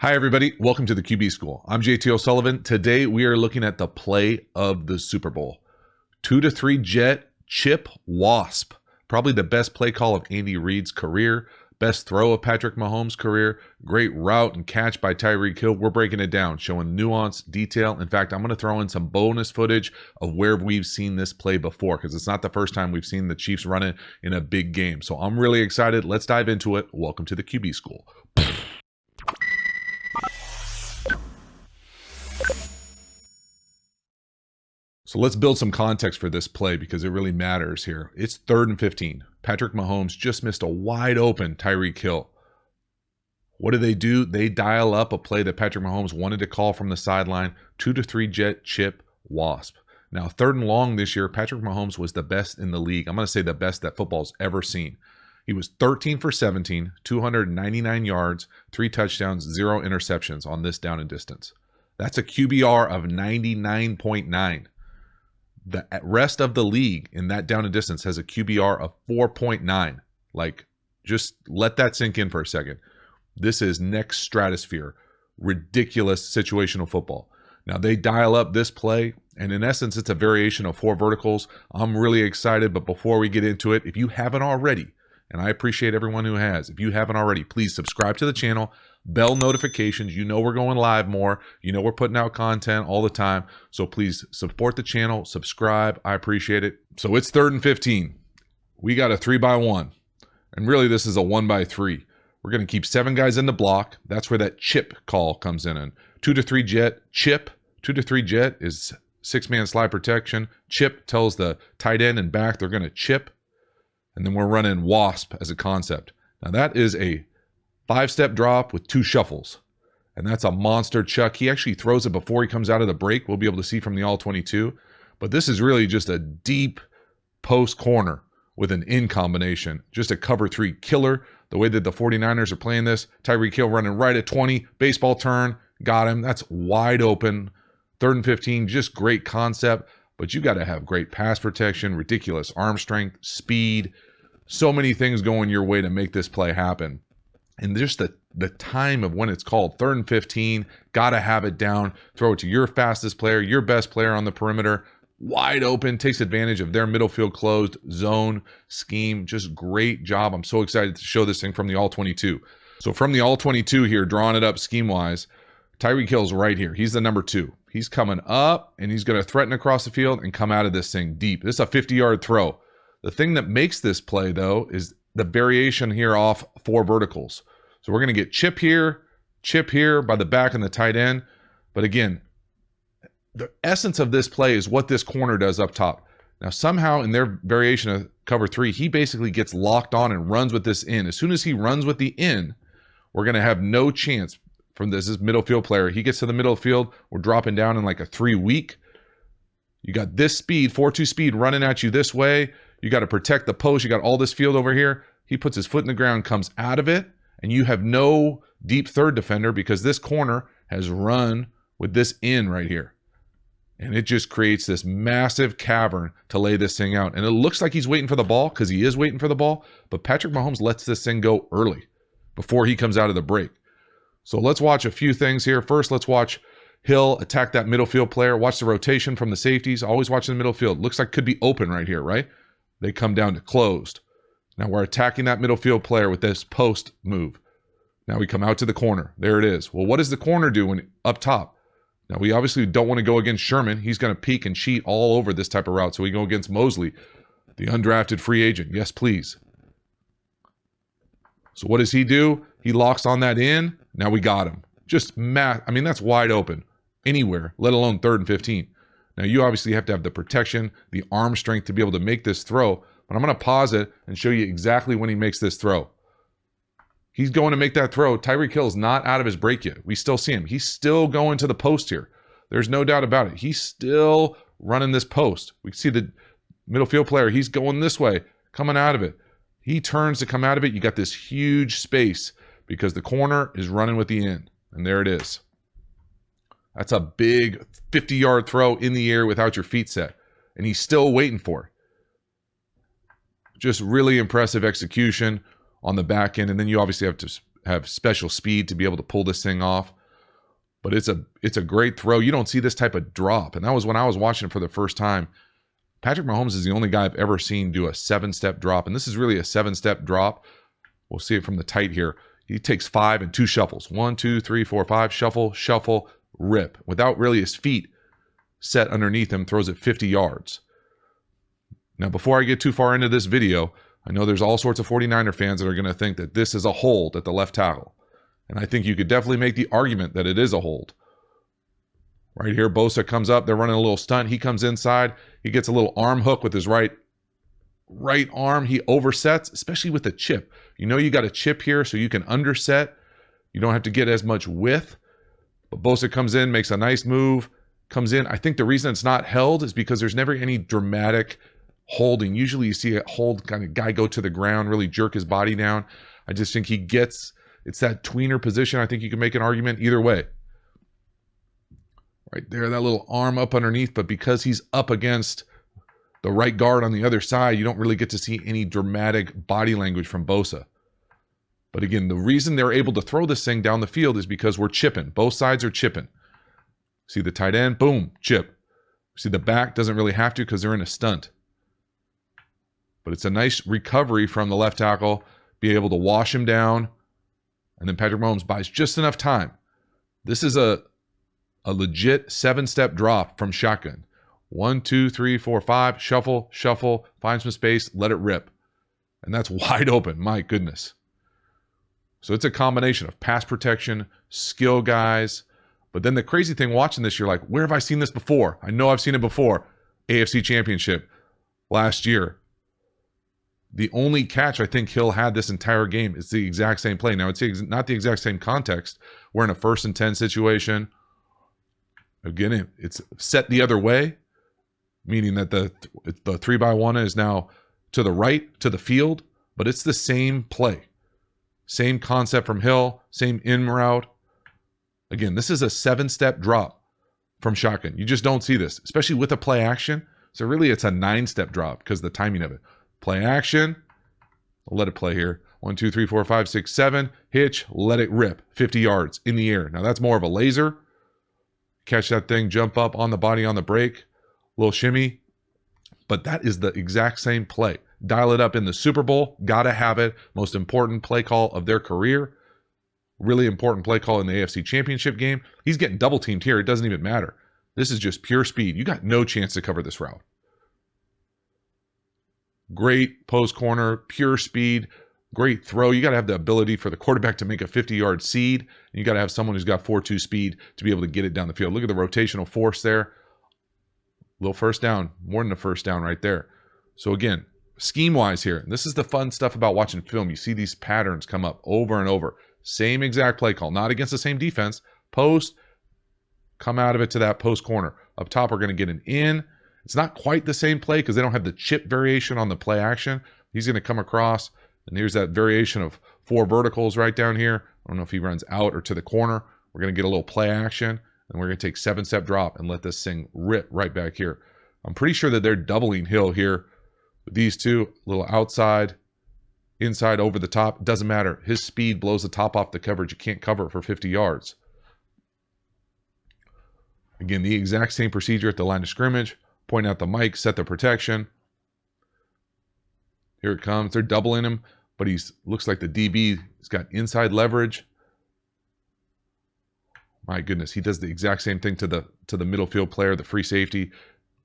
Hi, everybody. Welcome to the QB School. I'm JT O'Sullivan. Today, we are looking at the play of the Super Bowl. 2-3 jet chip Wasp. Probably the best play call of Andy Reid's career. Best throw of Patrick Mahomes' career. Great route and catch by Tyreek Hill. We're breaking it down, showing nuance, detail. In fact, I'm going to throw in some bonus footage of where we've seen this play before, because it's not the first time we've seen the Chiefs run it in a big game. So I'm really excited. Let's dive into it. Welcome to the QB School. So let's build some context for this play because it really matters here. It's 3rd and 15. Patrick Mahomes just missed a wide open Tyreek Hill. What do? They dial up a play that Patrick Mahomes wanted to call from the sideline, 2-3 jet chip Wasp. Now, 3rd and long this year, Patrick Mahomes was the best in the league. I'm going to say the best that football's ever seen. He was 13 for 17, 299 yards, 3 touchdowns, 0 interceptions on this down and distance. That's a QBR of 99.9. The rest of the league in that down and distance has a QBR of 4.9. Like, just let that sink in for a second. This is next stratosphere. Ridiculous situational football. Now, they dial up this play, and in essence, it's a variation of 4 verticals. I'm really excited, but before we get into it, if you haven't already, and I appreciate everyone who has, if you haven't already, please subscribe to the channel. Bell notifications. You know we're going live more. You know we're putting out content all the time. So please support the channel. Subscribe. I appreciate it. So it's 3rd and 15. We got a 3-by-1. And really this is a 1-by-3. We're going to keep 7 guys in the block. That's where that chip call comes in. And 2-3 jet chip. 2-3 jet is 6-man slide protection. Chip tells the tight end and back they're going to chip. And then we're running Wasp as a concept. Now that is a 5-step drop with 2 shuffles. And that's a monster chuck. He actually throws it before he comes out of the break. We'll be able to see from the all-22. But this is really just a deep post corner with an in combination. Just a cover 3 killer. The way that the 49ers are playing this. Tyreek Hill running right at 20. Baseball turn. Got him. That's wide open. 3rd and 15. Just great concept. But you got to have great pass protection. Ridiculous arm strength. Speed. So many things going your way to make this play happen. And just the time of when it's called, 3rd and 15, got to have it down, throw it to your fastest player, your best player on the perimeter, wide open, takes advantage of their middle field closed zone scheme. Just great job. I'm so excited to show this thing from the all-22. So from the all-22 here, drawing it up scheme-wise, Tyreek Hill's right here. He's the number 2. He's coming up, and he's going to threaten across the field and come out of this thing deep. This is a 50-yard throw. The thing that makes this play, though, is the variation here off 4 verticals. So we're going to get chip here by the back and the tight end. But again, the essence of this play is what this corner does up top. Now, somehow in their variation of cover 3, he basically gets locked on and runs with this in. As soon as he runs with the in, we're going to have no chance from this middle field player. He gets to the middle field. We're dropping down in like a 3 week. You got this speed, 4-2 speed running at you this way. You got to protect the post. You got all this field over here. He puts his foot in the ground, comes out of it, and you have no deep third defender because this corner has run with this in right here. And it just creates this massive cavern to lay this thing out. And it looks like he's waiting for the ball because he is waiting for the ball, but Patrick Mahomes lets this thing go early before he comes out of the break. So let's watch a few things here. First, let's watch Hill attack that middle field player. Watch the rotation from the safeties. Always watch the middle field. Looks like could be open right here, right? They come down to closed. Now we're attacking that middle field player with this post move. Now we come out to the corner. There it is. Well, what does the corner do when up top? Now we obviously don't want to go against Sherman. He's going to peek and cheat all over this type of route. So we go against Mosley, the undrafted free agent. Yes, please. So what does he do? He locks on that in. Now we got him. Just I mean, that's wide open anywhere, let alone 3rd and 15. Now, you obviously have to have the protection, the arm strength to be able to make this throw. But I'm going to pause it and show you exactly when he makes this throw. He's going to make that throw. Tyreek Hill's not out of his break yet. We still see him. He's still going to the post here. There's no doubt about it. He's still running this post. We see the middle field player. He's going this way, coming out of it. He turns to come out of it. You got this huge space because the corner is running with the in. And there it is. That's a big 50-yard throw in the air without your feet set. And he's still waiting for it. Just really impressive execution on the back end. And then you obviously have to have special speed to be able to pull this thing off. But it's a great throw. You don't see this type of drop. And that was when I was watching it for the first time. Patrick Mahomes is the only guy I've ever seen do a 7-step drop. And this is really a 7-step drop. We'll see it from the tight here. He takes 5 and 2 shuffles. 1, 2, 3, 4, 5. Shuffle, shuffle, rip. Without really his feet set underneath him, throws it 50 yards. Now, before I get too far into this video, I know there's all sorts of 49er fans that are going to think that this is a hold at the left tackle. And I think you could definitely make the argument that it is a hold. Right here, Bosa comes up. They're running a little stunt. He comes inside. He gets a little arm hook with his right arm. He oversets, especially with the chip. You know you got a chip here, so you can underset. You don't have to get as much width. But Bosa comes in, makes a nice move, comes in. I think the reason it's not held is because there's never any dramatic holding. Usually you see a hold kind of guy go to the ground, really jerk his body down. I just think he gets, it's that tweener position. I think you can make an argument either way. Right there, that little arm up underneath, but because he's up against the right guard on the other side, you don't really get to see any dramatic body language from Bosa. But again, the reason they're able to throw this thing down the field is because we're chipping. Both sides are chipping. See the tight end? Boom, chip. See the back doesn't really have to because they're in a stunt. But it's a nice recovery from the left tackle, be able to wash him down, and then Patrick Mahomes buys just enough time. This is a legit 7-step drop from shotgun. 1, 2, 3, 4, 5, shuffle, shuffle, find some space, let it rip. And that's wide open, my goodness. So it's a combination of pass protection, skill guys. But then the crazy thing watching this, you're like, where have I seen this before? I know I've seen it before. AFC Championship last year. The only catch I think Hill had this entire game is the exact same play. Now, it's not the exact same context. We're in a 1st and 10 situation. Again, it's set the other way, meaning that the 3-by-1 is now to the right, to the field, but it's the same play. Same concept from Hill, same in route. Again, this is a 7-step drop from shotgun. You just don't see this, especially with a play action. So really it's a 9-step drop because of the timing of it. Play action. I'll let it play here. 1, 2, 3, 4, 5, 6, 7. Hitch, let it rip. 50 yards in the air. Now that's more of a laser. Catch that thing, jump up on the body on the break. Little shimmy. But that is the exact same play. Dial it up in the Super Bowl. Gotta have it. Most important play call of their career. Really important play call in the AFC Championship game. He's getting double teamed here. It doesn't even matter. This is just pure speed. You got no chance to cover this route. Great post corner, pure speed, great throw. You got to have the ability for the quarterback to make a 50-yard seed. And you got to have someone who's got 4.2 speed to be able to get it down the field. Look at the rotational force there. Little first down, more than a first down right there. So again, scheme-wise here, this is the fun stuff about watching film. You see these patterns come up over and over. Same exact play call, not against the same defense. Post, come out of it to that post corner. Up top, we're going to get an in. It's not quite the same play because they don't have the chip variation on the play action. He's going to come across, and here's that variation of 4 verticals right down here. I don't know if he runs out or to the corner. We're going to get a little play action, and we're going to take 7-step drop and let this thing rip right back here. I'm pretty sure that they're doubling Hill here. These two, little outside, inside, over the top. Doesn't matter. His speed blows the top off the coverage. You can't cover it for 50 yards. Again, the exact same procedure at the line of scrimmage. Point out the mic, set the protection. Here it comes. They're doubling him, but looks like the DB has got inside leverage. My goodness, he does the exact same thing to the middle field player, the free safety.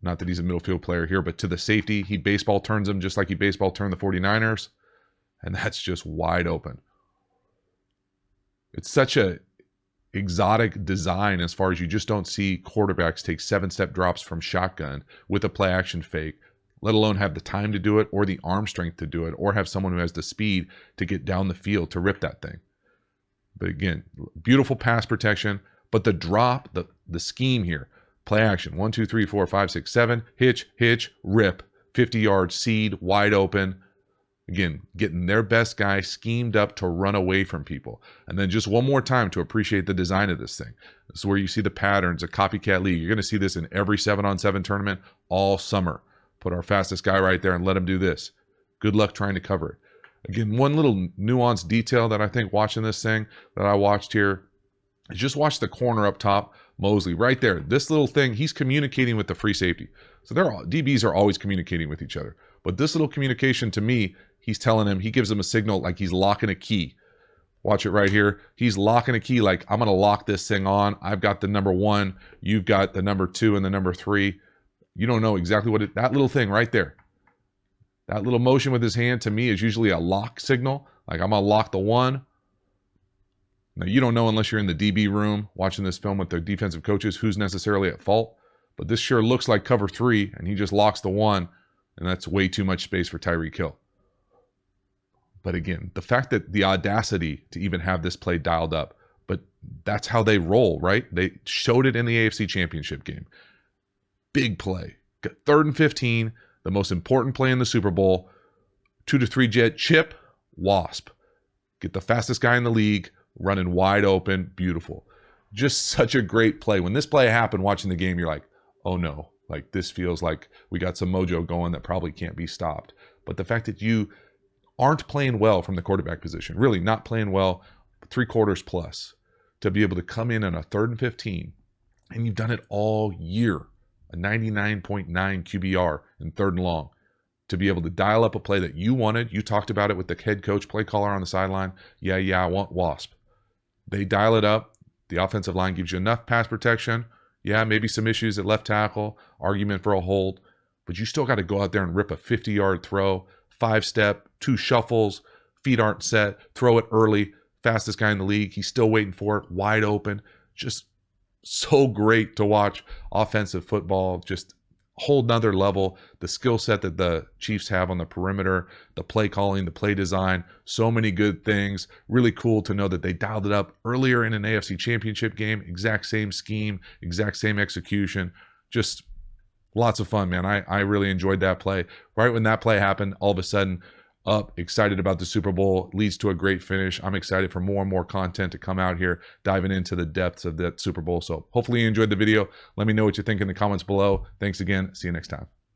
Not that he's a middle field player here, but to the safety, he baseball turns him just like he baseball turned the 49ers. And that's just wide open. It's such a exotic design as far as you just don't see quarterbacks take 7-step drops from shotgun with a play action fake, let alone have the time to do it or the arm strength to do it or have someone who has the speed to get down the field to rip that thing. But again, beautiful pass protection, but the drop, the scheme here, play action, 1, 2, 3, 4, 5, 6, 7, hitch, rip, 50-yard seed, wide open. Again, getting their best guy schemed up to run away from people. And then just one more time to appreciate the design of this thing. This is where you see the patterns, a copycat league. You're going to see this in every 7-on-7 tournament all summer. Put our fastest guy right there and let him do this. Good luck trying to cover it. Again, one little nuanced detail that I think watching this thing that I watched here is just watch the corner up top, Mosley, right there. This little thing, he's communicating with the free safety. So DBs are always communicating with each other. But this little communication to me, he's telling him, he gives him a signal like he's locking a key. Watch it right here. He's locking a key like, I'm going to lock this thing on. I've got the number 1. You've got the number 2 and the number 3. You don't know exactly what that little thing right there. That little motion with his hand to me is usually a lock signal. Like, I'm going to lock the 1. Now, you don't know unless you're in the DB room watching this film with the defensive coaches who's necessarily at fault. But this sure looks like cover 3, and he just locks the 1, and that's way too much space for Tyreek Hill. But again, the fact that the audacity to even have this play dialed up, but that's how they roll, right? They showed it in the AFC Championship game. Big play. 3rd and 15, the most important play in the Super Bowl. 2 to 3 jet chip, Wasp. Get the fastest guy in the league, running wide open, beautiful. Just such a great play. When this play happened, watching the game, you're like, oh no, like this feels like we got some mojo going that probably can't be stopped. But the fact that you aren't playing well from the quarterback position, really not playing well, 3 quarters plus, to be able to come in on a 3rd and 15, and you've done it all year, a 99.9 QBR in 3rd and long, to be able to dial up a play that you wanted. You talked about it with the head coach, play caller on the sideline. Yeah, I want Wasp. They dial it up. The offensive line gives you enough pass protection. Yeah, maybe some issues at left tackle, argument for a hold, but you still got to go out there and rip a 50-yard throw, 5-step, 2 shuffles, feet aren't set, throw it early, fastest guy in the league. He's still waiting for it, wide open. Just so great to watch offensive football, just whole nother level. The skill set that the Chiefs have on the perimeter, the play calling, the play design, so many good things. Really cool to know that they dialed it up earlier in an AFC Championship game. Exact same scheme, exact same execution. Just lots of fun, man. I really enjoyed that play. Right when that play happened, all of a sudden, excited about the Super Bowl, leads to a great finish. I'm excited for more and more content to come out here, diving into the depths of that Super Bowl. So hopefully you enjoyed the video. Let me know what you think in the comments below. Thanks again. See you next time.